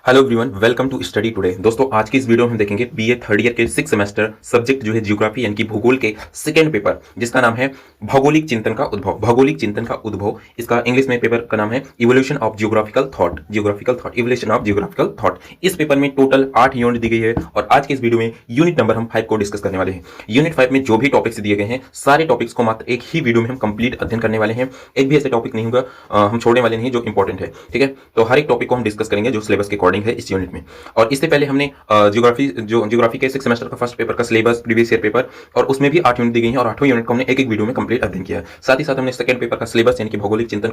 Hello everyone, welcome to study today. दोस्तों, आज की इस वीडियो में हम देखेंगे बीए थर्ड ईयर के 6 सेमेस्टर सब्जेक्ट जो है जियोग्राफी यानी कि भूगोल के सेकंड पेपर, जिसका नाम है भौगोलिक चिंतन का उद्भव। भौगोलिक चिंतन का उद्भव, इसका इंग्लिश में पेपर का नाम है evolution of geographical thought. Evolution of geographical thought. इस पेपर में टोटल 8 यूनिट दी गई है और आज के इस वीडियो में यूनिट नंबर हम 5 को डिस्कस करने वाले हैं। यूनिट 5 में जो भी टॉपिक्स दिए गए हैं, सारे टॉपिक्स को मात्र एक ही वीडियो में हम कंप्लीट अध्ययन करने वाले हैं। एक भी ऐसे टॉपिक नहीं होगा हम छोड़ने वाले नहीं जो इंपॉर्टेंट है। ठीक है, तो हर एक टॉपिक को हम डिस्कस करेंगे जो सिलेबस के अकॉर्डिंग है इस यूनिट में। और इससे पहले हमने ज्योग्राफी के 6 सेमेस्टर का फर्स्ट पेपर का सिलेबस, प्रीवियस ईयर पेपर, और उसमें भी 8 यूनिट दी गई हैं और 8 यूनिट को हमने एक एक वीडियो में कंप्लीट अध्ययन किया है। साथ ही साथ हमने सेकंड पेपर का सिलेबस यानी कि भौगोलिक चिंतन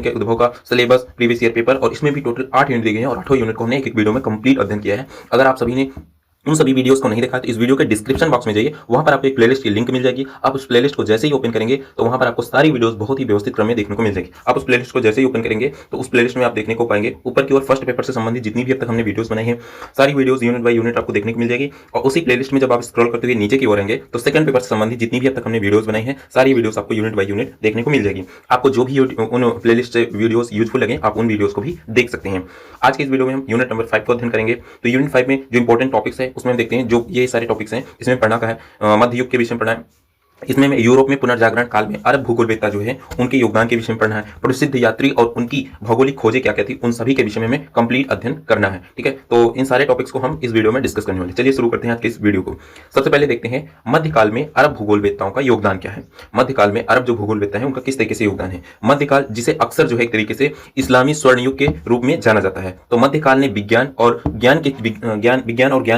के उद्भव का सिलेबस, प्रीवियस ईयर पेपर, और इसमें भी टोटल 8 यूनिट दी गई हैं और 8 यूनिट को हमने एक एक वीडियो में कंप्लीट अध्ययन किया है। अगर आप सभी ने उन सभी वीडियोस को नहीं देखा तो इस वीडियो के डिस्क्रिप्शन बॉक्स में जाइए, वहां पर आपको एक प्लेलिस्ट की लिंक मिल जाएगी। आप उस प्लेलिस्ट को जैसे ही ओपन करेंगे तो वहां पर आपको सारी वीडियोस बहुत ही व्यवस्थित क्रम में देखने को मिल जाएगी। आप उस प्लेलिस्ट को जैसे ही ओपन करेंगे तो उस प्लेलिस्ट में आप देखने को पाएंगे ऊपर की ओर फर्स्ट पेपर से संबंधित जितनी भी अब तक हमने वीडियोस बनाई हैं, सारी वीडियोस यूनिट बाय यूनिट आपको देखने को मिल जाएगी। और उसी प्लेलिस्ट में जब आप स्क्रॉल करते हुए नीचे की ओर आएंगे तो सेकंड पेपर से संबंधित जितनी भी अब तक हमने वीडियोस बनाई हैं, सारी वीडियोस आपको यूनिट बाय यूनिट देखने को मिल जाएगी। आपको जो भी उन प्लेलिस्ट से वीडियोस यूजफुल लगे, आप उन वीडियोस को भी देख सकते हैं। आज के इस वीडियो में हम यूनिट नंबर 5 को अध्ययन करेंगे। तो यूनिट 5 में जो इंपॉर्टेंट टॉपिक्स है उसमें हम देखते हैं, जो ये सारे टॉपिक्स हैं इसमें पढ़ना का है मध्य युग के विषय में पढ़ना है। इसमें यूरोप में पुनर्जागरण काल में अरब भूगोलवेत्ता जो है उनके योगदान के विषय में पढ़ना है। प्रसिद्ध यात्री और उनकी भौगोलिक खोजें क्या क्या थी, उन सभी के विषय में हमें कंप्लीट अध्ययन करना है। ठीक है, तो इन सारे टॉपिक्स को हम इस वीडियो में डिस्कस करने वाले। चलिए शुरू करते हैं आज के इस वीडियो को। सबसे पहले देखते हैं मध्यकाल में अरब भूगोलवेत्ताओं का योगदान क्या है। मध्यकाल में अरब जो भूगोलवेत्ता है उनका किस तरीके से योगदान है। मध्यकाल, जिसे अक्सर जो है एक तरीके से इस्लामी स्वर्ण युग के रूप में जाना जाता है, तो मध्यकाल ने विज्ञान और ज्ञान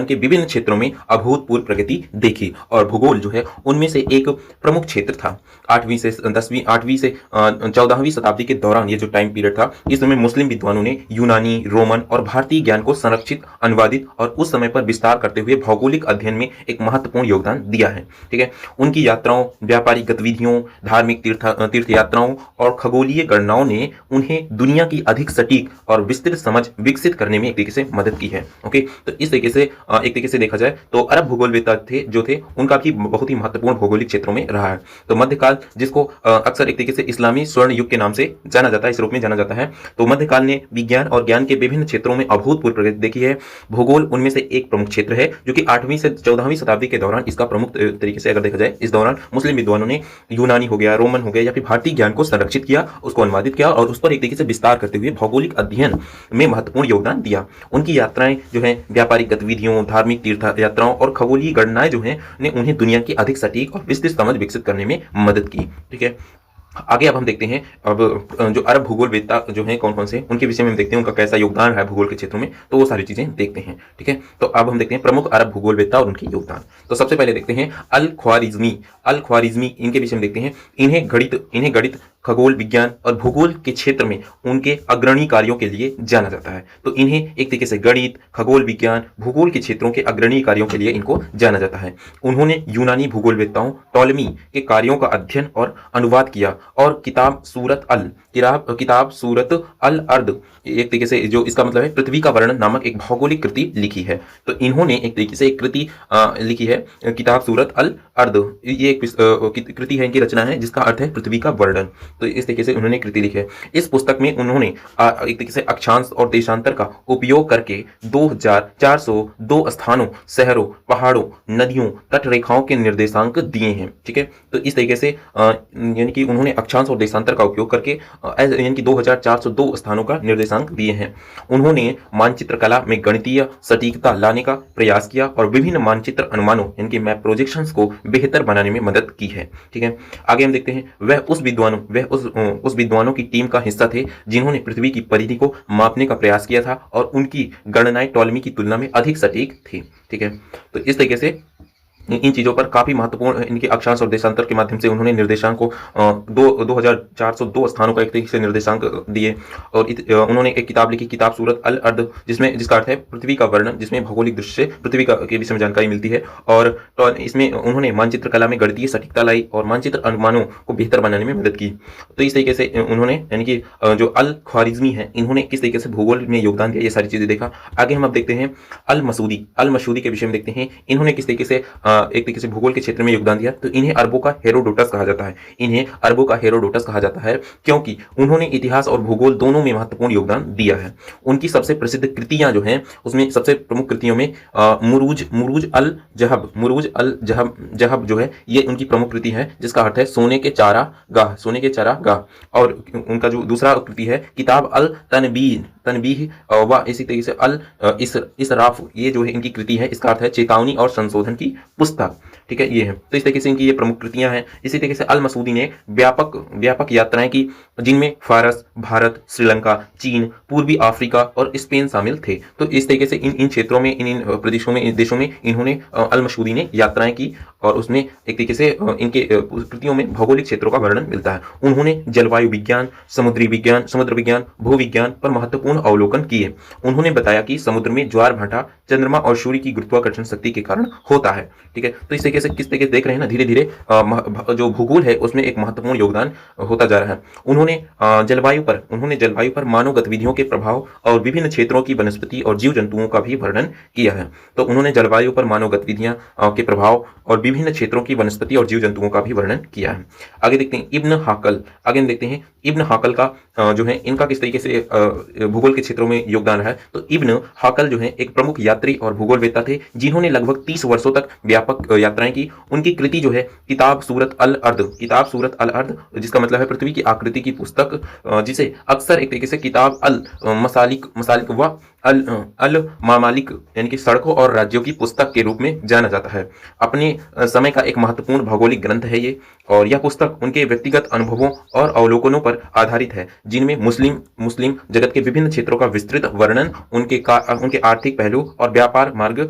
के विभिन्न क्षेत्रों में अभूतपूर्व प्रगति देखी और भूगोल जो है उनमें से एक प्रमुख क्षेत्र था। 8वीं से 14वीं शताब्दी के दौरान ये जो टाइम पीरियड था, इस समय मुस्लिम विद्वानों ने यूनानी, रोमन और भारतीय ज्ञान को संरक्षित, अनुवादित और उस समय पर विस्तार करते हुए भौगोलिक अध्ययन में एक महत्वपूर्ण योगदान दिया है। ठीक है, उनकी यात्राओं, व्यापारिक गतिविधियों, धार्मिक तीर्थ यात्राओं और खगोलीय गणनाओं ने उन्हें दुनिया की अधिक सटीक और विस्तृत समझ विकसित करने में एक तरीके से मदद की है। ओके, तो इस तरीके से एक तरीके से देखा जाए तो अरब भूगोलवेत्ता थे उनका भी बहुत ही महत्वपूर्ण भौगोलिक क्षेत्रों में रहा है। तो मध्यकाल, जिसको अक्सर एक तरीके से इस्लामी स्वर्ण युग के नाम से जाना जाता है, इस रूप में जाना जाता है, तो मध्यकाल ने विज्ञान और ज्ञान के विभिन्न क्षेत्रों में अभूतपूर्व प्रगति देखी है। भूगोल उनमें से एक प्रमुख क्षेत्र है, जो कि 8वीं से 14वीं शताब्दी के दौरान इसका प्रमुख तरीके से अगर देखा जाए, इस दौरान मुस्लिम विद्वानों ने यूनानी हो गया, रोमन हो गया या फिर भारतीय ज्ञान को संरक्षित किया, उसको अनुवादित किया और उस पर एक तरीके से विस्तार करते हुए भौगोलिक अध्ययन में महत्वपूर्ण योगदान दिया। उनकी यात्राएं जो है व्यापारिक गतिविधियों, धार्मिक तीर्थ यात्राओं और खगोलीय गणनाएं जो है ने उन्हें दुनिया की अधिक सटीक और विस्तृत समझ विकसित करने में मदद की। ठीक है, आगे अब हम देखते हैं अब जो अरब भूगोलवेत्ता जो हैं कौन कौन से, उनके विषय में हम देखते हैं उनका कैसा योगदान है भूगोल के क्षेत्रों में, तो वो सारी चीजें देखते हैं। ठीक है, तो अब हम देखते हैं प्रमुख अरब भूगोलवेत्ता और उनके योगदान। तो सबसे पहले देखते हैं अल ख्वारिज़मी, इनके विषय में देखते हैं। इन्हें गणित, खगोल विज्ञान और भूगोल के क्षेत्र में उनके अग्रणी कार्यों के लिए जाना जाता है। तो इन्हें एक तरीके से गणित, खगोल विज्ञान, भूगोल के क्षेत्रों के अग्रणी कार्यों के लिए इनको जाना जाता है। उन्होंने यूनानी भूगोलवेत्ताओं टॉलमी के कार्यों का अध्ययन और अनुवाद किया और किताब सूरत अल अर्द, एक तरीके से जो इसका मतलब है पृथ्वी का वर्णन नामक एक भौगोलिक कृति लिखी है। तो इन्होंने एक तरीके से एक कृति लिखी है, किताब सूरत अल अर्द। ये एक कृति है, इनकी रचना है जिसका अर्थ है पृथ्वी का वर्णन। तो इस तरीके से उन्होंने कृति लिखी है। इस पुस्तक में उन्होंने एक तरीके से अक्षांश और देशांतर का उपयोग करके 2402 स्थानों, शहरों, पहाड़ों, नदियों, तटरेखाओं के निर्देशांक दिए हैं। ठीक है, तो इस तरीके से यानी कि उन्होंने अक्षांश और देशांतर का उपयोग करके यानी कि 2402 स्थानों का निर्देशांक दिए हैं। उन्होंने मानचित्र कला में गणितीय सटीकता लाने का प्रयास किया और विभिन्न मानचित्र अनुमानों यानी कि मैप प्रोजेक्शंस को बेहतर बनाने में मदद की है। ठीक है, आगे हम देखते हैं वह उस विद्वानों की टीम का हिस्सा थे जिन्होंने पृथ्वी की परिधि को मापने का प्रयास किया था और उनकी गणनाएं टॉलमी की तुलना में अधिक सटीक थी। ठीक है, तो इस तरीके से इन चीज़ों पर काफ़ी महत्वपूर्ण इनके अक्षांश और देशांतर के माध्यम से उन्होंने निर्देशांक को 2402 स्थानों का एक तरीके से निर्देशांक दिए। और उन्होंने एक किताब लिखी, किताब सूरत अल अर्द, जिसका अर्थ है पृथ्वी का वर्णन, जिसमें भौगोलिक दृष्टि से पृथ्वी के विषय में जानकारी मिलती है। और इसमें उन्होंने मानचित्र कला में गणितीय सटीकता लाई और मानचित्र अनुमानों को बेहतर बनाने में मदद की। तो इस तरीके से उन्होंने यानी कि जो अल ख्वारिज़मी है, इन्होंने किस तरीके से भूगोल में योगदान दिया, ये सारी चीज़ें देखा। आगे हम अब देखते हैं अल मसूदी के विषय में देखते हैं। इन्होंने किस तरीके से एक तरीके से भूगोल के क्षेत्र में योगदान दिया, तो इन्हें अरबों का हेरोडोटस कहा जाता है। इन्हें अरबों का हेरोडोटस कहा जाता है क्योंकि उन्होंने इतिहास और भूगोल दोनों में महत्वपूर्ण योगदान दिया है। उनकी सबसे प्रसिद्ध कृतियां जो हैं, उसमें सबसे प्रमुख कृतियों में मुरूज अल जहब जो है, ये उनकी प्रमुख कृति है, जिसका अर्थ है सोने के चारागाह। और उनका जो दूसरा कृति है किताब अल तनबीह व इसी तरीके से अल इसराफ, ये जो है इनकी कृति है, इसका अर्थ है चेतावनी और संशोधन की पुस्तक। ठीक है, ये है। तो इस तरीके से इनकी ये प्रमुख कृतियां हैं। इसी तरीके से अल मसूदी ने व्यापक यात्राएं की, जिनमें फारस, भारत, श्रीलंका, चीन, पूर्वी अफ्रीका और स्पेन शामिल थे। तो इस तरीके से इन क्षेत्रों में, इन प्रदेशों में, इन देशों में इन्होंने अल मसूदी ने यात्राएं की और उसमें एक तरीके से इनके कृतियों में भौगोलिक क्षेत्रों का वर्णन मिलता है। उन्होंने जलवायु विज्ञान, समुद्र विज्ञान, भूविज्ञान पर महत्वपूर्ण अवलोकन किए। उन्होंने बताया कि समुद्र में ज्वार भाटा चंद्रमा और सूर्य की गुरुत्वाकर्षण शक्ति के कारण होता है। ठीक है, तो इस तरीके से किस तरीके से देख रहे हैं ना, धीरे धीरे जो भूगोल है उसमें एक महत्वपूर्ण योगदान होता जा रहा है। उन्होंने जलवायु पर मानव गतिविधियों के प्रभाव और विभिन्न क्षेत्रों की वनस्पति और जीव जंतुओं का भी वर्णन किया है। तो उन्होंने जलवायु पर मानव गतिविधियां के प्रभाव और विभिन्न क्षेत्रों की वनस्पति और जीव जंतुओं का भी वर्णन किया है। आगे देखते हैं इब्न हाकल का जो है इनका किस तरीके से भूगोल के क्षेत्रों में योगदान रहा है। तो इब्न हाकल जो है एक प्रमुख यात्री और भूगोलवेत्ता थे, जिन्होंने लगभग 30 वर्षों तक व्यापक यात्राएं की। उनकी कृति जो है किताब सूरत अल अर्द, जिसका मतलब है पृथ्वी की आकृति की पुस्तक, जिसे अक्सर एक तरीके से किताब अल मसालिक व अल मामालिक यानी कि सड़कों और राज्यों की पुस्तक के रूप में जाना जाता है। अपने समय का एक महत्वपूर्ण भौगोलिक ग्रंथ है ये, और यह पुस्तक उनके व्यक्तिगत अनुभवों और अवलोकनों पर आधारित है, जिनमें मुस्लिम जगत के विभिन्न क्षेत्रों का विस्तृत वर्णन, उनके आर्थिक पहलू और व्यापार मार्ग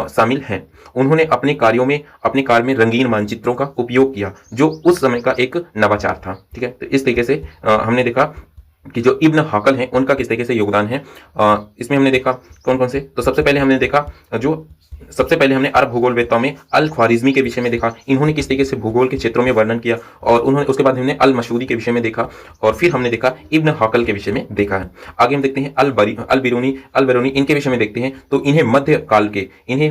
शामिल हैं। उन्होंने अपने कार्य में रंगीन मानचित्रों का उपयोग किया, जो उस समय का एक नवाचार था। ठीक है, तो इस तरीके से हमने देखा कि जो इब्न हाकल हैं उनका किस तरीके से योगदान है। इसमें हमने देखा कौन कौन से, तो सबसे पहले हमने अरब भूगोलवेत्ताओं में अल ख्वारिज़मी के विषय में देखा, इन्होंने किस तरीके से भूगोल के क्षेत्रों में वर्णन किया, और उसके बाद हमने अल मसूदी के विषय में देखा, और फिर हमने देखा इब्न हाकल के विषय में देखा है। आगे हम देखते हैं अल बिरूनी, इनके विषय में देखते हैं। तो इन्हें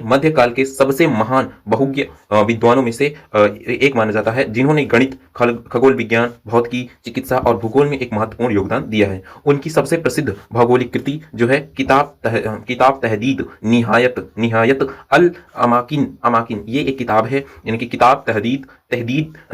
मध्यकाल के सबसे महान बहुज्ञ विद्वानों में से एक माना जाता है, जिन्होंने गणित, खगोल विज्ञान, भौतिकी, चिकित्सा और भूगोल में एक महत्वपूर्ण योगदान दिया है। उनकी सबसे प्रसिद्ध भौगोलिक कृति जो है किताब तहदीद निहायत अल अमाकिन, ये एक किताब है, यानी कि किताब तहदीद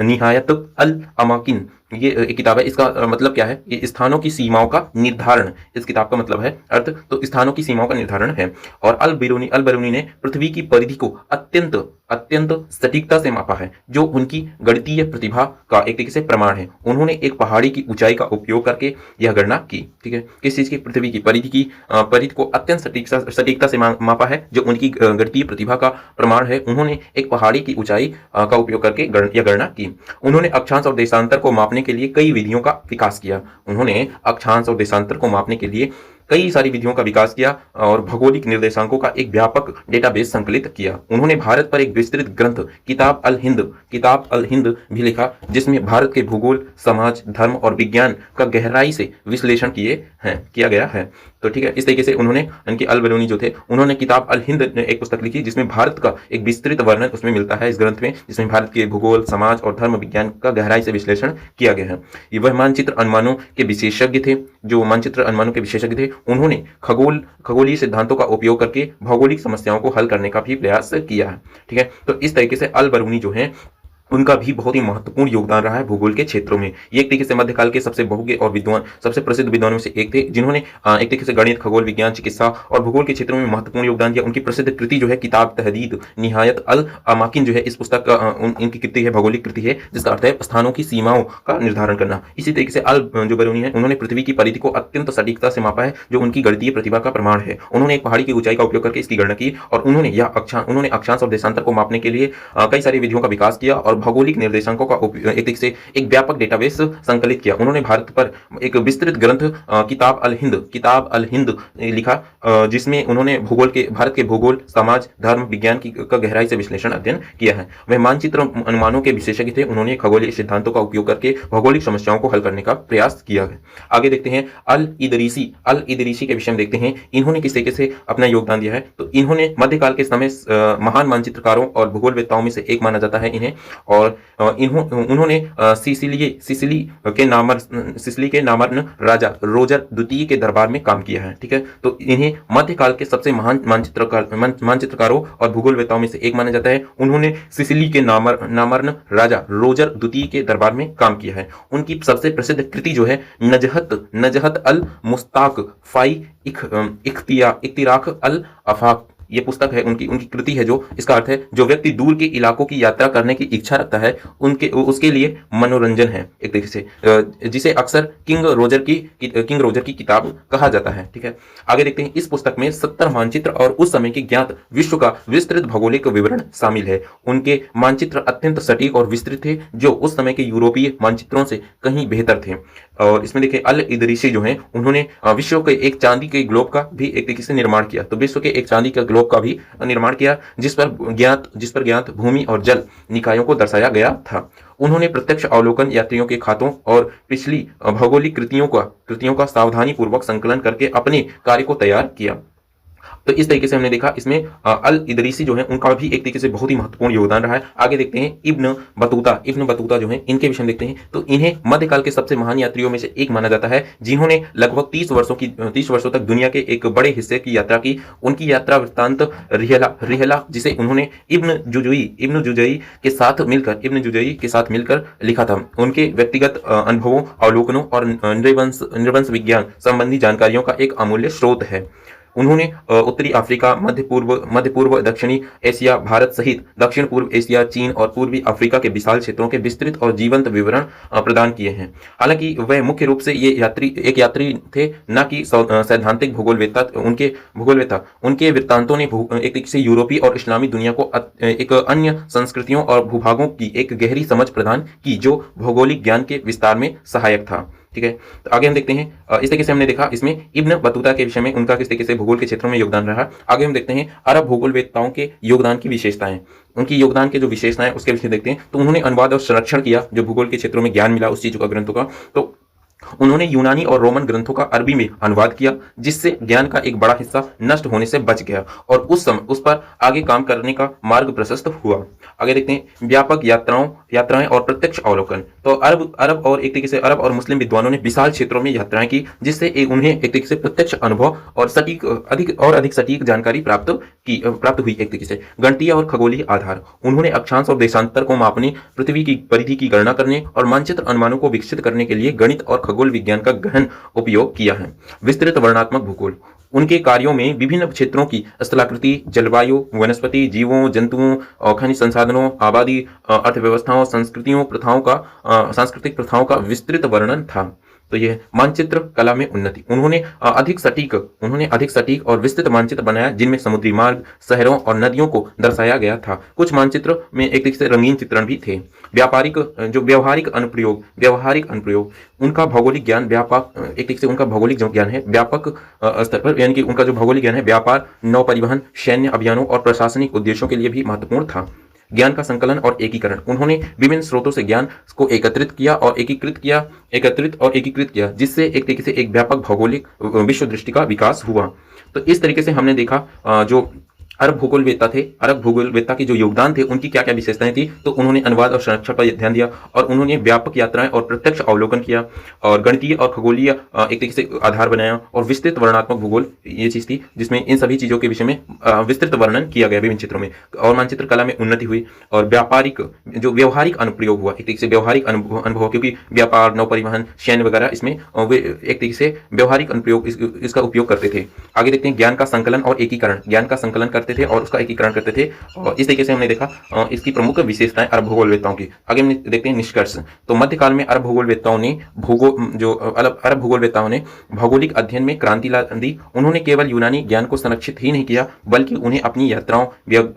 निहायत अल अमाकिन, ये एक किताब है। इसका मतलब क्या है, ये स्थानों की सीमाओं का निर्धारण, इस किताब का मतलब है अर्थ, तो स्थानों की सीमाओं का निर्धारण है। और अल बिरूनी ने पृथ्वी की परिधि को अत्यंत सटीकता से मापा है, जो उनकी गणितीय प्रतिभा का एक तरीके से प्रमाण है। उन्होंने एक पहाड़ी की ऊंचाई का उपयोग करके यह गणना की। ठीक है, किस चीज की, पृथ्वी की परिधि को अत्यंत सटीकता से मापा है, जो उनकी गणितीय प्रतिभा का प्रमाण है। उन्होंने एक पहाड़ी की ऊंचाई का उपयोग करके यह गणना की। उन्होंने अक्षांश और देशांतर को मापने के लिए कई विधियों का विकास किया। कई सारी विधियों का विकास किया और भौगोलिक निर्देशांकों का एक व्यापक डेटाबेस संकलित किया। उन्होंने भारत पर एक विस्तृत ग्रंथ किताब अल हिंद भी लिखा, जिसमें भारत के भूगोल, समाज, धर्म और विज्ञान का गहराई से विश्लेषण किया गया है। तो ठीक है, इस तरीके से उन्होंने, इनके अल बिरूनी जो थे, उन्होंने किताब अल हिंद एक पुस्तक लिखी, जिसमें भारत का एक विस्तृत वर्णन उसमें मिलता है, इस ग्रंथ में, जिसमें भारत के भूगोल, समाज और धर्म विज्ञान का गहराई से विश्लेषण किया गया है। ये वह मानचित्र अनुमानों के विशेषज्ञ थे। उन्होंने खगोलीय सिद्धांतों का उपयोग करके भौगोलिक समस्याओं को हल करने का भी प्रयास किया है। ठीक है, तो इस तरीके से अल बिरूनी जो है उनका भी बहुत ही महत्वपूर्ण योगदान रहा है भूगोल के क्षेत्रों में। ये एक तरीके से मध्यकाल के सबसे बहुज्ञ और सबसे प्रसिद्ध विद्वानों में से एक थे, जिन्होंने एक तरीके से गणित, खगोल विज्ञान, चिकित्सा और भूगोल के क्षेत्रों में महत्वपूर्ण योगदान दिया। उनकी प्रसिद्ध कृति जो है किताब तहदीद निहायत अल अमाकिन जो है, इस पुस्तक का इनकी कृति है, भौगोलिक कृति है, जिसका अर्थ है स्थानों की सीमाओं का निर्धारण करना। इसी तरीके से अल जो बिरूनी है, उन्होंने पृथ्वी की परिधि को अत्यंत सटीकता से मापा है, जो उनकी गणितीय प्रतिभा का प्रमाण है। उन्होंने एक पहाड़ी की ऊंचाई का उपयोग करके इसकी गणना की, और उन्होंने अक्षांश और देशांतर को मापने के लिए कई सारी विधियों का विकास किया और भौगोलिक निर्देशांकों का एक तरीके से एक व्यापक डेटाबेस संकलित किया। उन्होंने भारत पर एक विस्तृत ग्रंथ किताब अल हिंद लिखा, जिसमें उन्होंने भूगोल के भारत के भूगोल, समाज, धर्म, विज्ञान का गहराई से विश्लेषण अध्ययन किया है। वह मानचित्र अनुमानों के विशेषज्ञ थे। उन्होंने खगोलीय सिद्धांतों का उपयोग करके भौगोलिक समस्याओं को हल करने का प्रयास किया है। आगे देखते हैं अल इदरीसी के विषय में देखते हैं इन्होंने किस तरीके से अपना योगदान दिया है। तो इन्होंने मध्यकाल के समय महान मानचित्रकारों और भूगोलवेत्ताओं में से एक माना जाता है इन्हें, और उन्होंने सिसिली के नामर्न राजा रोजर द्वितीय के दरबार में काम किया है। ठीक है, तो इन्हें मध्यकाल के सबसे महान मानचित्रकारों और भूगोलवेत्ताओं में से एक माना जाता है। उन्होंने सिसिली के नामर्न राजा रोजर द्वितीय के दरबार में काम किया है। उनकी सबसे प्रसिद्ध कृति जो है नजहत अल मुस्ताक फाई इख्तिराक अल आफाक, ये पुस्तक है उनकी कृति है। जो इसका अर्थ है जो व्यक्ति दूर के इलाकों की यात्रा करने की इच्छा रखता है उसके लिए मनोरंजन है एक तरीके से, जिसे अक्सर किंग रोजर की किताब कहा जाता है। ठीक है, आगे देखते हैं। इस पुस्तक में 70 मानचित्र और उस समय के ज्ञात विश्व का विस्तृत भौगोलिक विवरण शामिल है। उनके मानचित्र अत्यंत सटीक और विस्तृत थे, जो उस समय के यूरोपीय मानचित्रों से कहीं बेहतर थे। और इसमें देखिए अल इदरीसी जो है उन्होंने विश्व के एक चांदी के ग्लोब का भी एक तरीके से निर्माण किया। तो विश्व के एक चांदी का ग्लोब का भी निर्माण किया, जिस पर ज्ञात भूमि और जल निकायों को दर्शाया गया था। उन्होंने प्रत्यक्ष अवलोकन, यात्रियों के खातों और पिछली भौगोलिक कृतियों का सावधानी पूर्वक संकलन करके अपने कार्य को तैयार किया। तो इस तरीके से हमने देखा इसमें अल इदरीसी जो है उनका भी एक तरीके से बहुत ही महत्वपूर्ण योगदान रहा है। आगे देखते हैं इब्न बतूता जो है इनके विषय में देखते हैं। तो इन्हें मध्यकाल के सबसे महान यात्रियों में से एक माना जाता है, जिन्होंने लगभग 30 वर्षों तक दुनिया के एक बड़े हिस्से की यात्रा की। उनकी यात्रा वृत्तांत रिहला जिसे उन्होंने इब्न जुजई के साथ मिलकर लिखा था। उनके व्यक्तिगत अनुभवों, अवलोकनों और नृवंश विज्ञान संबंधी जानकारियों का एक अमूल्य स्रोत है। उन्होंने उत्तरी अफ्रीका, मध्य पूर्व, दक्षिणी एशिया, भारत सहित दक्षिण पूर्व एशिया, चीन और पूर्वी अफ्रीका के विशाल क्षेत्रों के विस्तृत और जीवंत विवरण प्रदान किए हैं। हालांकि वह मुख्य रूप से एक यात्री थे, न कि सैद्धांतिक भूगोलवेत्ता। उनके वृत्तांतों ने एक तरीके से यूरोपीय और इस्लामी दुनिया को एक अन्य संस्कृतियों और भूभागों की एक गहरी समझ प्रदान की, जो भौगोलिक ज्ञान के विस्तार में सहायक था। ठीक है, तो आगे हम देखते हैं। इस तरीके से हमने देखा इसमें इब्न बतूता के विषय में उनका किस तरीके से भूगोल के क्षेत्रों में योगदान रहा। आगे हम देखते हैं अरब भूगोलवेत्ताओं के योगदान की विशेषताएं। उनकी योगदान के जो विशेषताएं उसके विषय देखते हैं। तो उन्होंने अनुवाद और संरक्षण किया, जो भूगोल के क्षेत्रों में ज्ञान मिला उस चीजों का, ग्रंथों का। तो उन्होंने यूनानी और रोमन ग्रंथों का अरबी में अनुवाद किया, जिससे ज्ञान का एक बड़ा हिस्सा नष्ट होने से बच गया और उस पर आगे काम करने का मार्ग प्रशस्त हुआ। आगे देखते हैं व्यापक यात्राएं और प्रत्यक्ष अवलोकन। तो अरब और मुस्लिम विद्वानों ने विशाल क्षेत्रों में यात्राएं की, जिससे उन्हें एक तरीके से प्रत्यक्ष अनुभव और अधिक सटीक जानकारी प्राप्त हुई। एक तरीके से गणितीय और खगोलीय आधार। उन्होंने अक्षांश और देशांतर को मापने, पृथ्वी की परिधि की गणना करने और मानचित्र अनुमानों को विकसित करने के लिए गणित और खगोल विज्ञान का गहन उपयोग किया है। विस्तृत वर्णनात्मक भूगोल। उनके कार्यों में विभिन्न क्षेत्रों की स्थलाकृति, जलवायु, वनस्पति, जीवों, जंतुओं, खनिज संसाधनों, आबादी, अर्थव्यवस्थाओं, सांस्कृतिक प्रथाओं का विस्तृत वर्णन था। तो यह मानचित्र कला में उन्नति। उन्होंने अधिक सटीक और विस्तृत मानचित्र बनाया, जिनमें समुद्री मार्ग, शहरों और नदियों को दर्शाया गया था। कुछ मानचित्र में एक तरीके से रंगीन चित्रण भी थे। व्यावहारिक अनुप्रयोग। उनका भौगोलिक ज्ञान है व्यापक स्तर पर, यानी कि उनका जो भौगोलिक ज्ञान है व्यापार, नौ परिवहन, सैन्य अभियानों और प्रशासनिक उद्देश्यों के लिए भी महत्वपूर्ण था। ज्ञान का संकलन और एकीकरण। उन्होंने विभिन्न स्रोतों से ज्ञान को एकीकृत किया, जिससे एक तरीके से एक व्यापक भौगोलिक विश्व दृष्टि का विकास हुआ। तो इस तरीके से हमने देखा जो अरब भूगोलवेत्ता के जो योगदान थे, उनकी क्या क्या विशेषताएं थी। तो उन्होंने अनुवाद और संरक्षण पर ध्यान दिया, और उन्होंने व्यापक यात्राएं और प्रत्यक्ष अवलोकन किया, और गणितीय और खगोलीय एक तरीके से आधार बनाया, और विस्तृत वर्णनात्मक भूगोल ये चीज थी, जिसमें इन सभी चीजों के विषय में विस्तृत वर्णन किया गया विभिन्न क्षेत्रों में। और मानचित्र कला में उन्नति हुई, और व्यवहारिक अनुप्रयोग हुआ, एक तरीके से व्यवहारिक अनुभव, क्योंकि व्यापार, नौ परिवहन, सैन्य वगैरह, इसमें वे एक तरीके से व्यवहारिक अनुप्रयोग इसका उपयोग करते थे। आगे देखते हैं ज्ञान का संकलन और एकीकरण। ज्ञान का संकलन करते करते थे और उसका एकीकरण करते थे। और इस तरीके से हमने देखा इसकी प्रमुख विशेषताएं अरब भूगोलवेत्ताओं की। आगे हम देखते हैं निष्कर्ष। तो मध्यकाल में अरब भूगोलवेत्ताओं ने अरब भूगोलवेत्ताओं ने भौगोलिक अध्ययन में क्रांति ला दी। उन्होंने केवल यूनानी ज्ञान को संरक्षित ही नहीं किया, बल्कि उन्हें अपनी यात्राओं,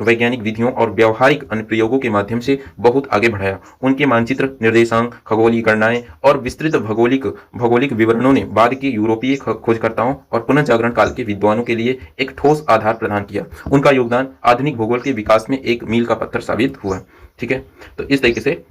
वैज्ञानिक विधियों और व्यावहारिक अनुप्रयोगों के माध्यम से बहुत आगे बढ़ाया। उनके मानचित्र, निर्देशांक, खगोलीय गणनाएं और विस्तृत भौगोलिक विवरणों ने बाद के यूरोपीय खोजकर्ताओं और पुनर्जागरण काल के विद्वानों के लिए एक ठोस आधार प्रदान किया। उनका योगदान आधुनिक भूगोल के विकास में एक मील का पत्थर साबित हुआ। ठीक है, तो इस तरीके से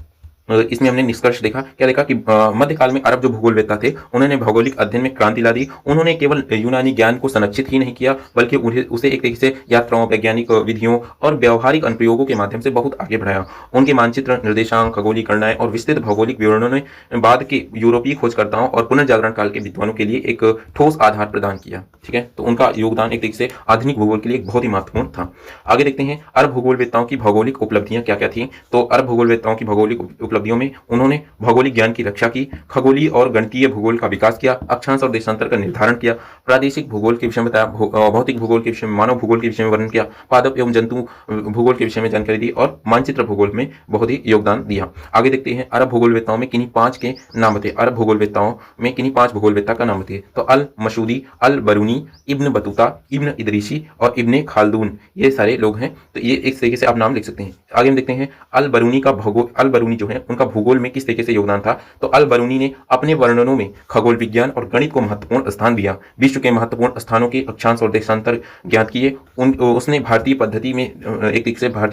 इसमें हमने निष्कर्ष देखा, क्या देखा कि मध्यकाल में अरब जो भूगोलवेत्ता थे उन्होंने भौगोलिक अध्ययन में क्रांति ला दी। उन्होंने केवल यूनानी ज्ञान को संरक्षित ही नहीं किया, बल्कि उसे एक तरीके से यात्राओं, वैज्ञानिक विधियों और व्यावहारिक अनुप्रयोगों के माध्यम से बहुत आगे बढ़ाया। उनके मानचित्र, निर्देशांक, खगोलीय गणनाएं और विस्तृत भौगोलिक विवरणों ने बाद के यूरोपीय खोजकर्ताओं और पुनर्जागरण काल के विद्वानों के लिए एक ठोस आधार प्रदान किया। ठीक है, तो उनका योगदान एक तरीके से आधुनिक भूगोल के लिए बहुत ही महत्वपूर्ण था। आगे देखते हैं अरब भूगोलवेत्ताओं की भौगोलिक उपलब्धियां क्या क्या थी। तो अरब भूगोलवेत्ताओं की भौगोलिक उपलब्धियों में उन्होंने भौगोलिक ज्ञान की रक्षा की, खगोलीय और गणितीय भूगोल का विकास किया, अक्षांश और देशांतर का निर्धारण किया, प्रादेशिक भूगोल के विषय में बताया, भौतिक भूगोल के विषय में, मानव भूगोल के विषय में वर्णन किया, पादप एवं जंतु भूगोल के विषय में जानकारी दी और मानचित्र भूगोल में बहुत ही योगदान दिया। आगे देखते हैं अरब भूगोलवेत्ताओं में किन्हीं 5 के नाम थे। अरब भूगोलवेत्ताओं में किन्हीं 5 भूगोलवेत्ता का नाम थे। तो अल मसूदी, अल बरूनी, इब्न बतूता, इब्न इदरीसी और इब्न खालदून, ये सारे लोग हैं। तो ये एक तरीके से आप नाम लिख सकते हैं। आगे हम देखते हैं अल बरूनी जो है उनका भूगोल में किस तरीके से योगदान था। तो अल बरूनी ने अपने वर्णनों में खगोल विज्ञान और गणित को महत्वपूर्ण स्थान दिया। विश्व के महत्वपूर्ण स्थानों के अक्षांश और देशांतर ज्ञात किए। उसने भारतीय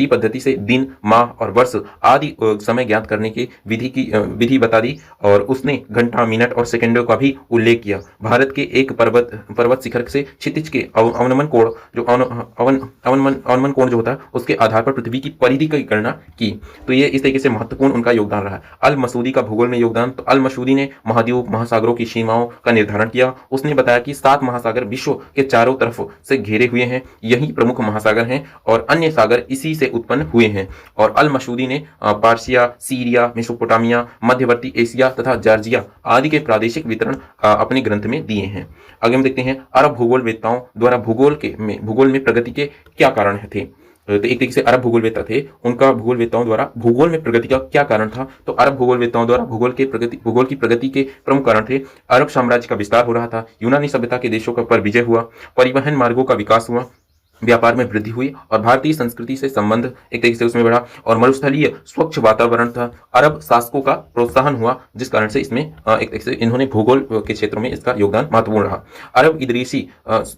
पद्धति से दिन, माह और वर्ष आदि समय ज्ञात करने की विधि बता दी और उसने घंटा, मिनट और सेकंडों का भी उल्लेख किया। भारत के एक पर्वत शिखर से क्षितिज के अवनमन कोण जो होता है उसके आधार पर पृथ्वी की परिधि की गणना की। तो ये इस तरीके से महत्वपूर्ण उनका योगदान रहा। अल मसूदी का भूगोल में योगदान। तो अल मसूदी ने महाद्वीप, महासागरों की सीमाओं का निर्धारण किया। उसने बताया कि 7 महासागर विश्व के चारों तरफ से घेरे हुए हैं, यही प्रमुख महासागर हैं और अन्य सागर इसी से उत्पन्न हुए हैं। और अल मसूदी ने पार्सिया, सीरिया, मेसोपोटामिया, मध्यवर्ती एशिया तथा जॉर्जिया आदि के प्रादेशिक वितरण अपने ग्रंथ में दिए हैं। आगे हम देखते हैं अरब भूगोलवेत्ताओं द्वारा भूगोल में प्रगति के क्या कारण थे। तो एक तरीके से अरब भूगोलवेत्ता थे, उनका भूगोलवेत्ताओं द्वारा भूगोल में प्रगति का क्या कारण था। तो अरब भूगोलवेत्ताओं द्वारा भूगोल की प्रगति के प्रमुख कारण थे। अरब साम्राज्य का विस्तार हो रहा था, यूनानी सभ्यता के देशों पर विजय हुआ, परिवहन मार्गों का विकास हुआ, व्यापार में वृद्धि हुई और भारतीय संस्कृति से संबंध एक तरीके से उसमें बढ़ा और मरुस्थलीय स्वच्छ वातावरण था। अरब शासकों का प्रोत्साहन हुआ, जिस कारण से इसमें एक तरीके से इन्होंने भूगोल के क्षेत्र में इसका योगदान महत्वपूर्ण रहा। अरब इदरीसी,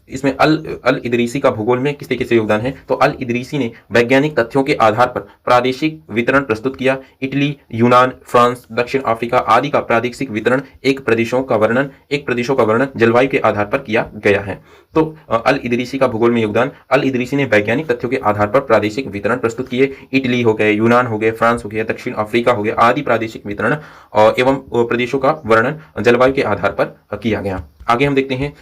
इसमें अल इदरीसी का भूगोल में किस तरीके से योगदान है। तो अल इदरीसी ने वैज्ञानिक तथ्यों के आधार पर प्रादेशिक वितरण प्रस्तुत किया। इटली, यूनान, फ्रांस, दक्षिण अफ्रीका आदि का प्रादेशिक वितरण एक प्रदेशों का वर्णन जलवायु के आधार पर किया गया है। तो अल इदरीसी का भूगोल में योगदान। अल इदरीसी ने वैज्ञानिक तथ्यों के आधार पर प्रादेशिक वितरण प्रस्तुत किए। इटली हो गए, यूनान हो गए, फ्रांस हो गया, दक्षिण अफ्रीका हो गया आदि प्रादेशिक वितरण एवं प्रदेशों का वर्णन जलवायु के आधार पर किया गया। आगे हम देखते हैं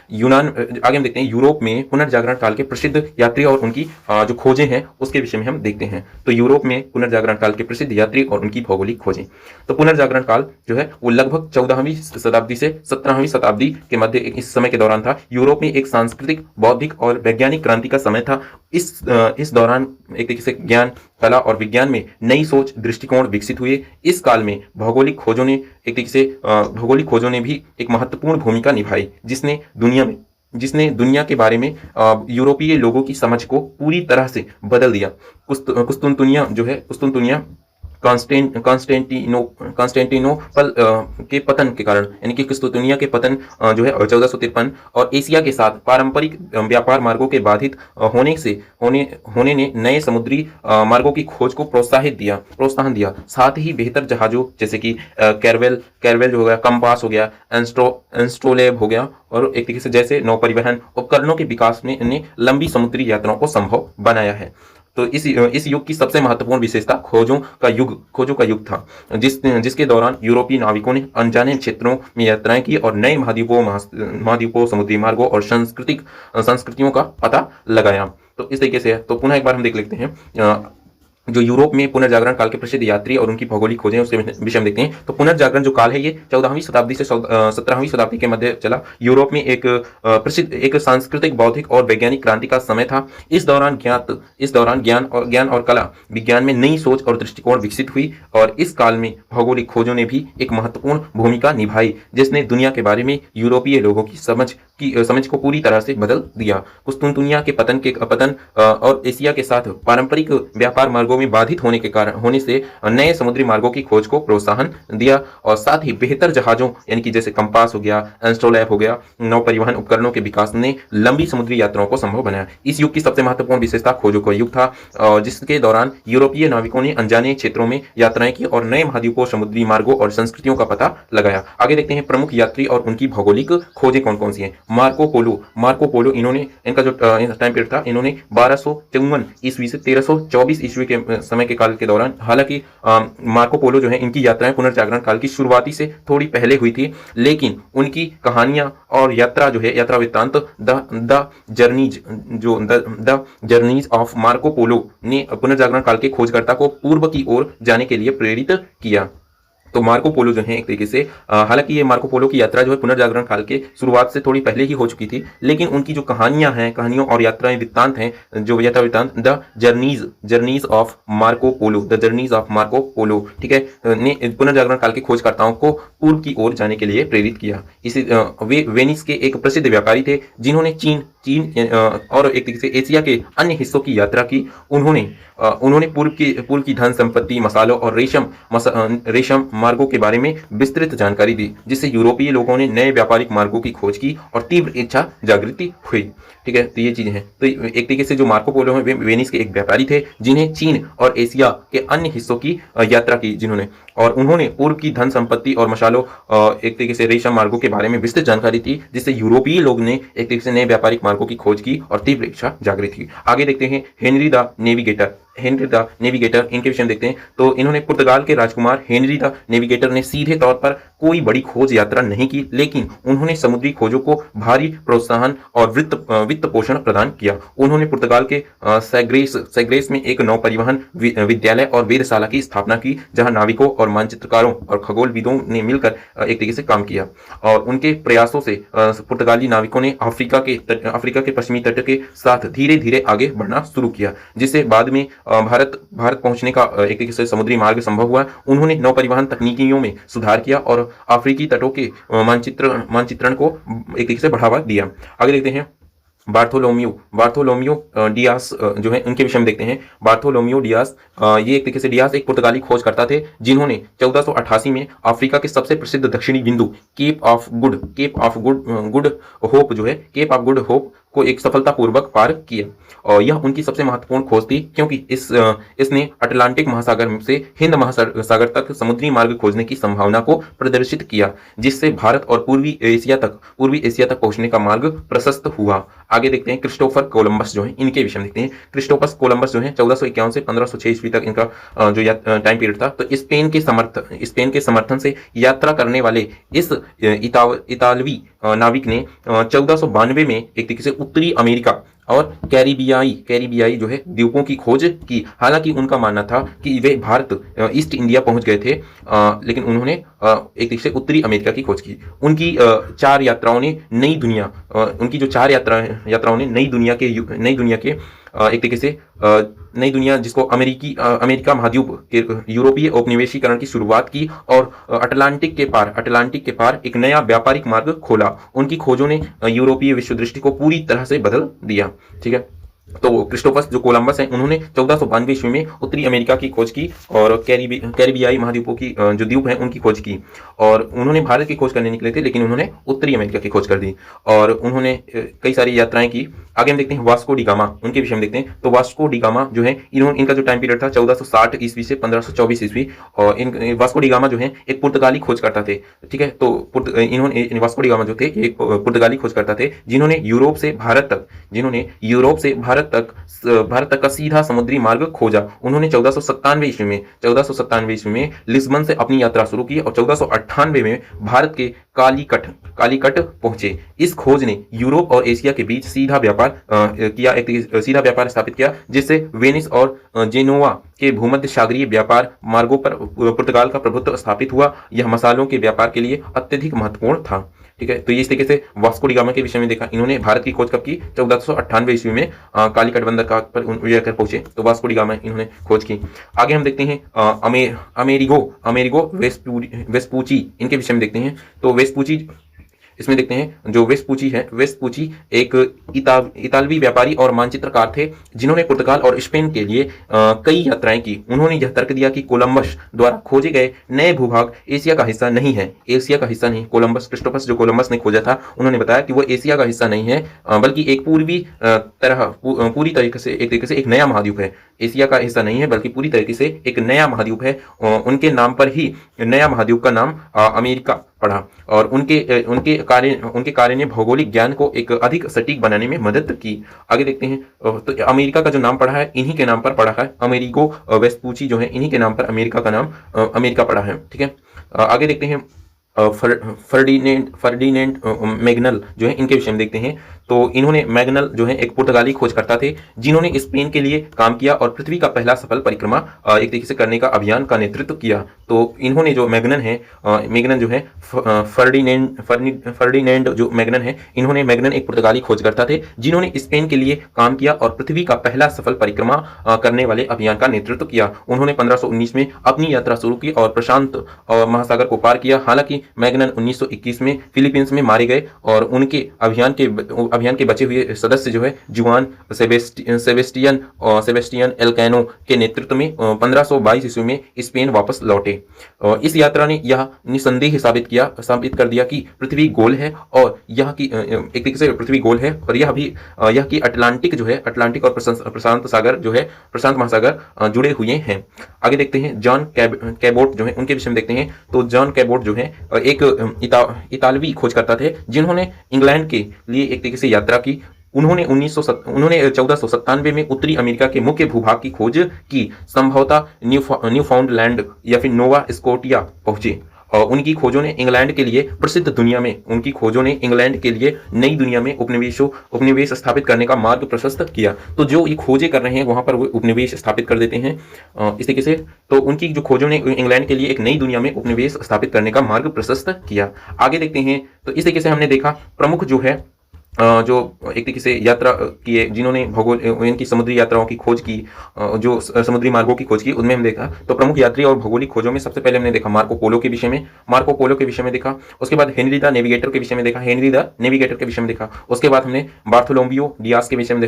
यूरोप में पुनर्जागरण काल के प्रसिद्ध यात्री और उनकी जो खोजें हैं उसके विषय में हम देखते हैं। तो यूरोप में पुनर्जागरण काल के प्रसिद्ध यात्री और उनकी भौगोलिक खोजें। तो पुनर्जागरण काल जो है वो लगभग 14वीं शताब्दी से 17वीं शताब्दी के मध्य इस समय के दौरान था। यूरोप में एक सांस्कृतिक, बौद्धिक और वैज्ञानिक क्रांति का समय था। इस दौरान एक तरीके से ज्ञान, कला और विज्ञान में नई सोच, दृष्टिकोण विकसित हुए। इस काल में भौगोलिक खोजों ने भी एक महत्वपूर्ण भूमिका निभाई, जिसने दुनिया के बारे में यूरोपीय लोगों की समझ को पूरी तरह से बदल दिया। कुस्तुनतुनिया कॉन्स्टेंटिनोपल के पतन के कारण, यानी कि कुस्तुनतुनिया के पतन जो है 1453 और एशिया के साथ पारंपरिक व्यापार मार्गों के बाधित होने ने नए समुद्री मार्गों की खोज को प्रोत्साहन दिया। साथ ही बेहतर जहाजों जैसे कि कैरवेल जो हो गया, कंपास हो गया, एस्ट्रोलेब हो गया और एक तरीके से जैसे नौ परिवहन उपकरणों के विकास ने लंबी समुद्री यात्राओं को संभव बनाया है। तो इस युग की सबसे महत्वपूर्ण विशेषता खोजों का युग था, जिसके दौरान यूरोपीय नाविकों ने अनजाने क्षेत्रों में यात्राएं की और नए महाद्वीपों, समुद्री मार्गों और संस्कृतियों का पता लगाया। तो इस तरीके से तो पुनः एक बार हम देख लेते हैं जो यूरोप में पुनर्जागरण काल के प्रसिद्ध यात्री और उनकी भौगोलिक खोजें उसके विषय में देखते हैं। तो पुनर्जागरण जो काल है ये 14वीं शताब्दी से 17वीं शताब्दी के मध्य चला। यूरोप में एक प्रसिद्ध एक सांस्कृतिक, बौद्धिक और वैज्ञानिक क्रांति का समय था। इस दौरान ज्ञान और कला विज्ञान में नई सोच और दृष्टिकोण विकसित हुई और इस काल में भौगोलिक खोजों ने भी एक महत्वपूर्ण भूमिका निभाई, जिसने दुनिया के बारे में यूरोपीय लोगों की समझ को पूरी तरह से बदल दिया। कुस्तुनतुनिया के पतन और एशिया के साथ पारंपरिक व्यापार मार्गों में बाधित होने से नए समुद्री मार्गों की खोज को प्रोत्साहन दिया और साथ ही बेहतर जहाजों यानी कि जैसे कंपास हो गया, एस्ट्रोलैब हो गया, नौ परिवहन उपकरणों के विकास ने लंबी समुद्री यात्राओं को संभव बनाया। इस युग की सबसे महत्वपूर्ण विशेषता खोजों का युग था, जिसके दौरान यूरोपीय नाविकों ने अनजाने क्षेत्रों में यात्राएं की और नए महाद्वीपों, समुद्री मार्गों और संस्कृतियों का पता लगाया। आगे देखते हैं प्रमुख यात्री और उनकी भौगोलिक खोजें कौन कौन सी हैं। मार्को पोलो इन्होंने, इनका जो टाइम पीरियड था, इन्होंने 1254 ईस्वी से 1324 ईस्वी के समय के काल के दौरान, हालांकि मार्को पोलो जो है इनकी यात्राएं पुनर्जागरण काल की शुरुआती से थोड़ी पहले हुई थी, लेकिन उनकी कहानियां और यात्रा जो है, यात्रा वृत्तांत the journeys of Marco Polo ने पुनर्जागरण काल के खोजकर्ता को पूर्व की ओर जाने के लिए प्रेरित किया। तो मार्को पोलो जो है एक तरीके से, हालांकि ये मार्को पोलो की यात्रा जो है पुनर्जागरण काल के शुरुआत से थोड़ी पहले ही हो चुकी थी, लेकिन उनकी जो कहानियां हैं, कहानियों और यात्राएं वृत्तांत हैं, जो यात्रा वृत्तांत the journeys of Marco Polo, ठीक है, ने पुनर्जागरण काल के खोजकर्ताओं को पूर्व की ओर जाने के लिए प्रेरित किया। इसी वे वेनिस के एक प्रसिद्ध व्यापारी थे, जिन्होंने चीन और एक तरीके से एशिया के अन्य हिस्सों की यात्रा की। उन्होंने पूर्व की धन संपत्ति, मसालों और रेशम मार्गों के बारे में विस्तृत जानकारी दी, जिससे यूरोपीय लोगों ने नए व्यापारिक मार्गों की खोज की और तीव्र इच्छा जागृति हुई। ठीक है, तो ये चीजें हैं। तो एक तरीके से जो मार्को पोलो है वे वेनिस के एक व्यापारी थे, जिन्हें चीन और एशिया के अन्य हिस्सों की यात्रा की, और उन्होंने पूर्व की धन संपत्ति और मसालों, एक तरीके से रेशम मार्गों के बारे में विस्तृत जानकारी दी, जिससे यूरोपीय लोग ने एक तरीके से नए व्यापारिक मार्गों की खोज की और तीव्र इच्छा जागृत की। आगे देखते हैं हेनरी द नेविगेटर, इनके विषय में देखते हैं। तो इन्होंने पुर्तगाल के राजकुमार हेनरी द नेविगेटर ने सीधे तौर पर कोई बड़ी खोज यात्रा नहीं की, लेकिन उन्होंने समुद्री खोजों को भारी प्रोत्साहन और वित्त पोषण प्रदान किया। उन्होंने पुर्तगाल के सैग्रेस में एक नौ परिवहन विद्यालय और वेधशाला की स्थापना की, जहां नाविकों और मानचित्रकारों और खगोलविदों ने मिलकर एक तरीके से काम किया, और उनके प्रयासों से पुर्तगाली नाविकों ने अफ्रीका के पश्चिमी तट के साथ धीरे धीरे आगे बढ़ना शुरू किया, जिससे बाद में भारत पहुंचने का एक तरीके से समुद्री मार्ग संभव हुआ। उन्होंने नौ परिवहन तकनीकियों में सुधार किया और अफ्रीकी तटों के मानचित्रण को एक तरीके से बढ़ावा दिया। आगे देखते हैं बार्थोलोम्यू डियास जो है, उनके विषय में देखते हैं। बार्थोलोम्यू डियास, ये एक तरीके से डियास एक पुर्तगाली खोजकर्ता थे, जिन्होंने 1488 में अफ्रीका के सबसे प्रसिद्ध दक्षिणी बिंदु केप ऑफ गुड होप को एक सफलतापूर्वक पार किया, और यह उनकी सबसे महत्वपूर्ण खोज थी, क्योंकि इसने अटलांटिक महासागर से हिंद महासागर तक समुद्री मार्ग खोजने की संभावना को प्रदर्शित किया, जिससे भारत और पूर्वी एशिया तक पहुंचने का मार्ग प्रशस्त हुआ। आगे देखते हैं क्रिस्टोफर कोलंबस जो है, इनके विषय में देखते हैं। क्रिस्टोफर कोलंबस जो है 1451 से 1506 ईस्वी तक इनका जो टाइम पीरियड था। तो स्पेन के समर्थन से यात्रा करने वाले इस इतालवी नाविक ने 1492 में एक तरीके से उत्तरी अमेरिका और कैरिबियाई जो है द्वीपों की खोज की। हालांकि उनका मानना था कि वे भारत ईस्ट इंडिया पहुंच गए थे, लेकिन उन्होंने एक तरीके से उत्तरी अमेरिका की खोज की। उनकी चार यात्राओं ने नई दुनिया के एक तरीके से नई दुनिया, जिसको अमेरिका महाद्वीप के यूरोपीय औपनिवेशीकरण की शुरुआत की और अटलांटिक के पार एक नया व्यापारिक मार्ग खोला। उनकी खोजों ने यूरोपीय विश्व दृष्टि को पूरी तरह से बदल दिया। ठीक है, तो क्रिस्टोफर जो कोलंबस हैं, उन्होंने 1492 ईस्वी में उत्तरी अमेरिका की खोज की और कैरिबियाई महाद्वीपों की जो द्वीप हैं उनकी खोज की, और उन्होंने भारत की खोज करने निकले थे, लेकिन उन्होंने उत्तरी अमेरिका की खोज कर दी और उन्होंने कई सारी यात्राएं की। आगे हम देखते हैं वास्को डी गामा, उनके विषय में देखते हैं। तो वास्को डी गामा जो है, इनका जो टाइम पीरियड था 1460 ईस्वी से 1524 ईस्वी, और वास्को डी गामा जो है एक पुर्तगाली खोजकर्ता थे। ठीक है, तो वास्को डी गामा जो थे एक पुर्तगाली खोजकर्ता थे, जिन्होंने यूरोप से भारत तक का सीधा समुद्री मार्ग खोजा। उन्होंने 1497 ईस्वी में लिस्बन से अपनी यात्रा शुरू की और 1498 में भारत के कालीकट पहुंचे। इस खोज ने यूरोप और एशिया के बीच सीधा व्यापार स्थापित किया, जिससे वेनिस और जेनोवा के भूमध्य सागरीय व्यापार मार्गों पर पुर्तगाल का प्रभुत्व स्थापित हुआ। यह मसालों के व्यापार के लिए अत्यधिक महत्वपूर्ण था। ठीक है, तो इस तरीके से वास्को डी गामा के विषय में देखा। इन्होंने भारत की खोज कब की? 1498 ईस्वी में कालीकट बंदर का पर जाकर पहुंचे, तो वास्को डी गामा इन्होंने खोज की। आगे हम देखते हैं अमेरिगो वेस्पूची, इनके विषय में देखते हैं। तो वेस्पूची, इसमें देखते हैं जो वेस्पूची है, वेस्पूची एक इतालवी व्यापारी और मानचित्रकार थे, जिन्होंने पुर्तगाल और स्पेन के लिए कई यात्राएं की। उन्होंने यह तर्क दिया कि कोलंबस द्वारा खोजे गए नए भूभाग एशिया का हिस्सा नहीं है। एशिया का हिस्सा नहीं, क्रिस्टोफस जो कोलंबस ने खोजा था, उन्होंने बताया कि वो एशिया का हिस्सा नहीं है, बल्कि एक पूरी तरीके से एक नया महाद्वीप है। एशिया का हिस्सा नहीं है, बल्कि पूरी तरीके से एक नया महाद्वीप है। उनके नाम पर ही नया महाद्वीप का नाम अमेरिका पड़ा, और उनके कार्य ने भौगोलिक ज्ञान को एक अधिक सटीक बनाने में मदद की। आगे देखते हैं, तो अमेरिका का जो नाम पड़ा है, इन्हीं के नाम पर पड़ा है। अमेरिगो वेस्पूची जो है, इन्हीं के नाम पर अमेरिका का नाम अमेरिका पड़ा है। ठीक है, आगे देखते हैं फर्डिनेंड मैग्नल जो है, इनके विषय में देखते हैं। तो इन्होंने मैग्नल जो है एक पुर्तगाली खोजकर्ता थे, जिन्होंने स्पेन के लिए काम किया और पृथ्वी का पहला सफल परिक्रमा एक तरीके से करने का अभियान का नेतृत्व किया। तो इन्होंने जो मैग्नन जो है फर्डिनेंड जो मैग्नन है, इन्होंने मैग्नन एक पुर्तगाली खोजकर्ता थे, जिन्होंने स्पेन के लिए काम किया और पृथ्वी का पहला सफल परिक्रमा करने वाले अभियान का नेतृत्व किया। उन्होंने 1519 में अपनी यात्रा शुरू की और प्रशांत महासागर को पार किया। हालांकि मैग्नन 1921 में फिलीपींस में मारे गए, और उनके अभियान के बचे हुए सदस्य जो है जुआन सेबेस्टियन एल्कैनो के नेतृत्व में 1522 ईस्वी में स्पेन वापस लौटे। इस यात्रा ने यह निसंदेह साबित कर दिया कि पृथ्वी गोल है, और यह की एक तरीके से पृथ्वी गोल है, और यह कि अटलांटिक जो है, अटलांटिक और प्रशांत महासागर जुड़े हुए हैं। आगे देखते हैं जॉन कैबोट जो है, उनके विषय में देखते हैं। तो जॉन कैबोट जो है एक इतालवी खोजकर्ता थे, जिन्होंने इंग्लैंड के लिए एक तरीके से यात्रा की। उन्होंने 1497 में उत्तरी अमेरिका के मुख्य भूभाग की खोज की, संभवतः न्यूफाउंडलैंड या फिर नोवा स्कोटिया पहुंचे। और उनकी खोजों ने इंग्लैंड के लिए नई दुनिया में उपनिवेश स्थापित करने का मार्ग प्रशस्त किया। तो जो ये खोजें कर रहे हैं, वहां पर वो उपनिवेश स्थापित कर देते हैं इस तरीके से। तो उनकी जो खोजों ने इंग्लैंड के लिए एक नई दुनिया में उपनिवेश स्थापित करने का मार्ग प्रशस्त किया। आगे देखते हैं, तो इस तरीके से हमने देखा प्रमुख जो है जो एक तरीके से यात्रा किए, जिन्होंने इनकी समुद्री यात्राओं की खोज की, जो समुद्री मार्गों की खोज की, उनमें हम देखा। तो प्रमुख यात्री और भौगोलिक खोजों में सबसे पहले हमने देखा मार्को पोलो के विषय में देखा। उसके बाद हेनरी द नेविगेटर के विषय में देखा। उसके बाद हमने बार्थोलोम्बियो डियास के विषय में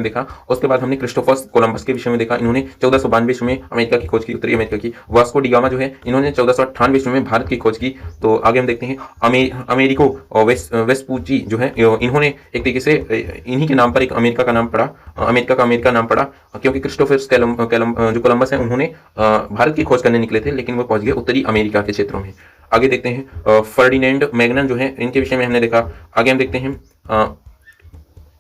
देखा। उसके बाद हमने क्रिस्टोफर कोलंबस के विषय में देखा। इन्होंने 1492 ईस्वी में अमेरिका की खोज की, उत्तरी अमेरिका की। वास्को डी गामा जो है, इन्होंने 1498 ईस्वी में भारत की खोज की। तो आगे हम देखते हैं अमेरिको वेस्पूची जो है, इन्होंने एक तरीके से इन्हीं के नाम पर एक अमेरिका का नाम पड़ा, क्योंकि क्रिस्टोफर जो कोलंबस है, उन्होंने भारत की खोज करने निकले थे, लेकिन वो पहुंच गए उत्तरी अमेरिका के क्षेत्रों में। आगे देखते हैं फर्डिनेंड मैग्नन जो है, इनके विषय में हमने देखा। आगे हम देखते हैं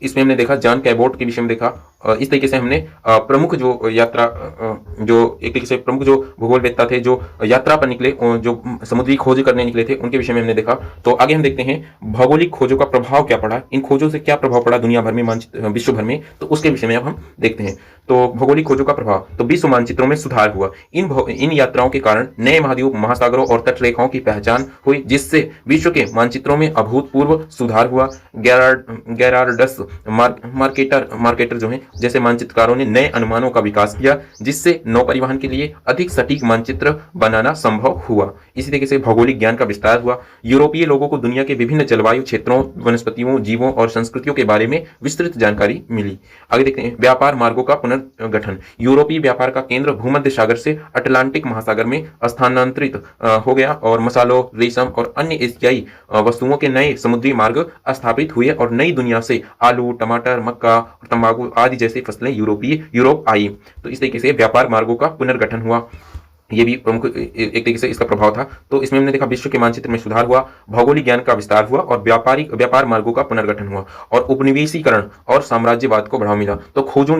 इसमें हमने देखा जॉन कैबोट के विषय में देखा। इस तरीके से हमने प्रमुख जो एक तरीके से प्रमुख जो भूगोलवेत्ता थे, जो यात्रा पर निकले, जो समुद्री खोज करने निकले थे, उनके विषय में हमने देखा। तो आगे हम देखते हैं भौगोलिक खोजों का प्रभाव क्या पड़ा, इन खोजों से क्या प्रभाव पड़ा दुनिया भर में, विश्व भर में, तो उसके विषय में अब हम देखते हैं। तो भौगोलिक खोजों का प्रभाव, तो विश्व मानचित्रों में सुधार हुआ। इन यात्राओं के कारण नए महाद्वीप, महासागरों और तटरेखाओं की पहचान हुई, जिससे विश्व के मानचित्रों में अभूतपूर्व सुधार हुआ। गेरार्डस मार्केटर जो है जैसे मानचित्रकारों ने नए अनुमानों का विकास किया, जिससे नौ परिवहन के लिए अधिक सटीक मानचित्र बनाना संभव हुआ। इसी तरीके से भौगोलिक ज्ञान का विस्तार हुआ। यूरोपीय लोगों को दुनिया के विभिन्न जलवायु क्षेत्रों, वनस्पतियों, जीवों और संस्कृतियों के बारे में विस्तृत जानकारी मिली। आगे देखते हैं व्यापार मार्गों का पुनर्गठन। यूरोपीय व्यापार का केंद्र भूमध्य सागर से अटलांटिक महासागर में स्थानांतरित हो गया, और मसालों, रेशम और अन्य एशियाई वस्तुओं के नए समुद्री मार्ग स्थापित हुए, और नई दुनिया से आलू, टमाटर, मक्का और तंबाकू आदि जैसी फसलें यूरोप आई। तो इस तरीके से व्यापार मार्गों का पुनर्गठन हुआ। ये भी प्रमुख एक तरीके से इसका प्रभाव था। तो इसमें हमने देखा विश्व के मानचित्र में सुधार हुआ, भौगोलिक ज्ञान का विस्तार हुआ और व्यापार मार्गों का पुनर्गठन हुआ और उपनिवेशीकरण और साम्राज्यवाद को बढ़ावा मिला। तो खोजों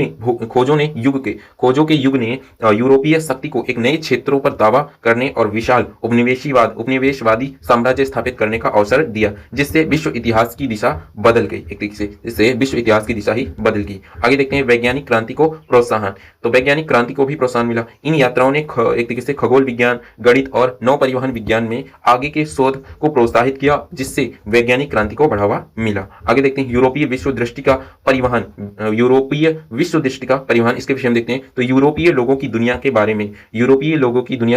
के युग ने यूरोपीय शक्ति को एक नए क्षेत्रों पर दावा करने और विशाल उपनिवेशवादी साम्राज्य स्थापित करने का अवसर दिया, जिससे विश्व इतिहास की दिशा बदल गई। एक तरीके से इससे विश्व इतिहास की दिशा ही बदल गई। आगे देखते हैं वैज्ञानिक क्रांति को प्रोत्साहन। तो वैज्ञानिक क्रांति को भी प्रोत्साहन मिला। इन यात्राओं ने एक तरीके से खगोल विज्ञान, गणित और नौ परिवहन विज्ञान में आगे के शोध को प्रोत्साहित किया, जिससे वैज्ञानिक क्रांति को बढ़ावा मिला। आगे देखते हैं यूरोपीय विश्व दृष्टि का परिवहन, इसके विषय में देखते हैं। तो यूरोपीय लोगों की दुनिया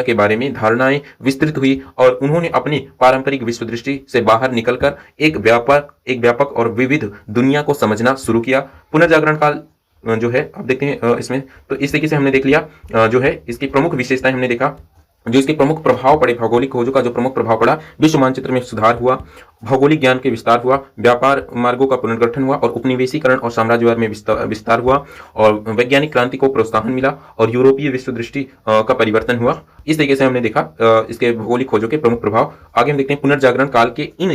के बारे में धारणाएं विस्तृत हुई और उन्होंने अपनी पारंपरिक विश्व दृष्टि से बाहर निकलकर एक व्यापक और विविध दुनिया को समझना शुरू किया। पुनर्जागरण काल जो है आप देखते हैं इसमें, तो इस तरीके से हमने देख लिया जो है इसकी प्रमुख विशेषताएं हमने देखा, जो इसके प्रमुख प्रभाव पड़े। भौगोलिक खोजों का जो प्रमुख प्रभाव पड़ा, विश्व मानचित्र में सुधार हुआ, भौगोलिक ज्ञान के विस्तार हुआ, व्यापार मार्गों का पुनर्गठन हुआ और उपनिवेशीकरण और साम्राज्यवाद में विस्तार हुआ और वैज्ञानिक क्रांति को प्रोत्साहन मिला और यूरोपीय विश्व दृष्टि का परिवर्तन हुआ। इस तरीके से हमने देखा इसके भौगोलिक खोजों के प्रमुख प्रभाव। आगे हम देखते हैं पुनर्जागरण काल के इन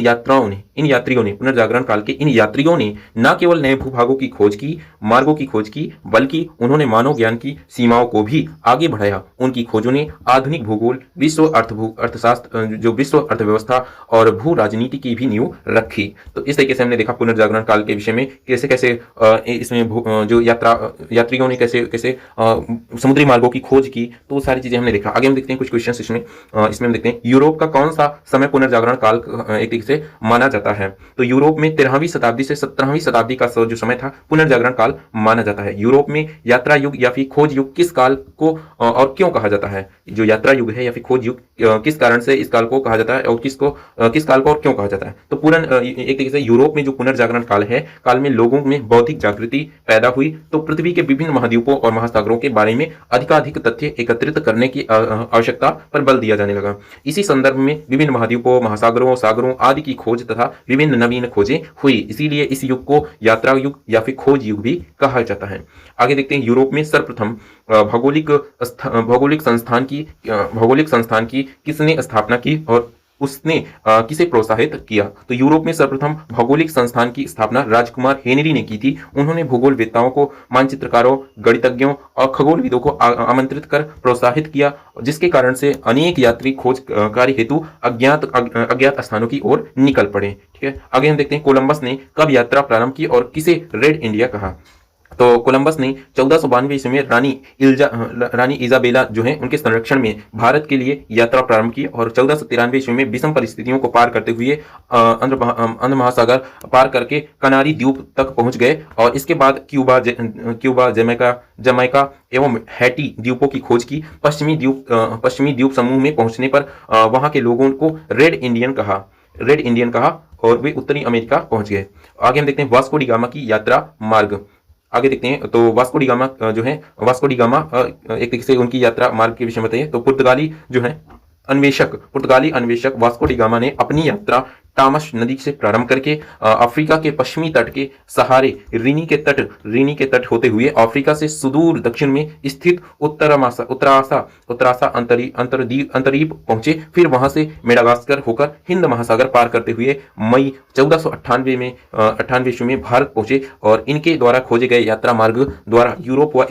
यात्रियों ने न केवल नए भूभागों की खोज की, मार्गों की खोज की, बल्कि उन्होंने मानव ज्ञान की सीमाओं को भी आगे बढ़ाया। उनकी खोजों ने आधुनिक भूगोल, विश्व अर्थशास्त्र, जो विश्व अर्थव्यवस्था और भू राजनीति की भी नींव रखी। तो इस तरीके से हमने देखा पुनर्जागरण काल के विषय में कैसे इसमें जो यात्रियों ने कैसे समुद्री मार्गों की खोज की, तो सारी चीजें हमने देखा। आगे हम देखते हैं कुछ क्वेश्चंस इसमें हम देखते हैं यूरोप का कौन सा समय पुनर्जागरण काल एक तरीके से माना जाता है। तो यूरोप में 13वीं शताब्दी से 17वीं शताब्दी का जो समय था पुनर्जागरण काल माना जाता है। यूरोप में यात्रा युग या फिर खोज युग किस काल को और क्यों कहा जाता है? जो यात्रा युग है या फिर खोज युग किस कारण से इस काल को कहा जाता है और किस काल को और क्यों कहा जाता है? तो एक तरीके से यूरोप में जो पुनर्जागरण काल है, काल में लोगों में बौद्धिक जागृति पैदा हुई, तो पृथ्वी के विभिन्न महाद्वीपों और महासागरों के बारे में अधिकाधिक तथ्य एकत्रित करने की आवश्यकता पर बल दिया जाने लगा। इसी संदर्भ में विभिन्न महाद्वीपों, महासागरों, सागरों आदि की खोज तथा विभिन्न नवीन खोजें हुई। इसीलिए इस युग को यात्रा युग या फिर खोज युग भी कहा जाता है। आगे देखते हैं यूरोप में सर्वप्रथम भौगोलिक संस्थान की किसने स्थापना की और उसने किसे प्रोत्साहित किया? तो यूरोप में सर्वप्रथम भौगोलिक संस्थान की स्थापना राजकुमार हेनरी ने की थी। उन्होंने भूगोलवेत्ताओं को, मानचित्रकारों, गणितज्ञों और खगोलविदों को आमंत्रित कर प्रोत्साहित किया, जिसके कारण से अनेक यात्री खोज कार्य हेतु अज्ञात स्थानों की ओर निकल पड़े। ठीक है, आगे हम देखते हैं कोलंबस ने कब यात्रा प्रारंभ की और किसे रेड इंडिया कहा? तो कोलंबस ने 1492 ईस्वी में रानी इजाबेला जो है उनके संरक्षण में भारत के लिए यात्रा प्रारंभ की और 1493 ईस्वी में विषम परिस्थितियों को पार करते हुए अंध महासागर पार करके कनारी द्वीप तक पहुंच गए और इसके बाद क्यूबा, जमैका एवं हैटी द्वीपों की खोज की। पश्चिमी द्वीप समूह में पहुंचने पर वहां के लोगों को रेड इंडियन कहा और वे उत्तरी अमेरिका पहुंच गए। आगे हम देखते हैं वास्को डी गामा की यात्रा मार्ग। आगे देखते हैं तो वास्को डी गामा एक तरीके से उनकी यात्रा मार्ग के विषय में बताइए। तो पुर्तगाली अन्वेषक वास्को डी गामा ने अपनी यात्रा टामस नदी से प्रारंभ करके अफ्रीका के पश्चिमी तट के सहारे रीनी के तट होते हुए अफ्रीका से सुदूर दक्षिण में स्थित उत्तरासा अंतरीप पहुंचे। फिर वहां से मेडागास्कर होकर हिंद महासागर पार करते हुए मई 1498 में भारत पहुंचे और इनके द्वारा खोजे गए यात्रा मार्ग द्वारा यूरोप व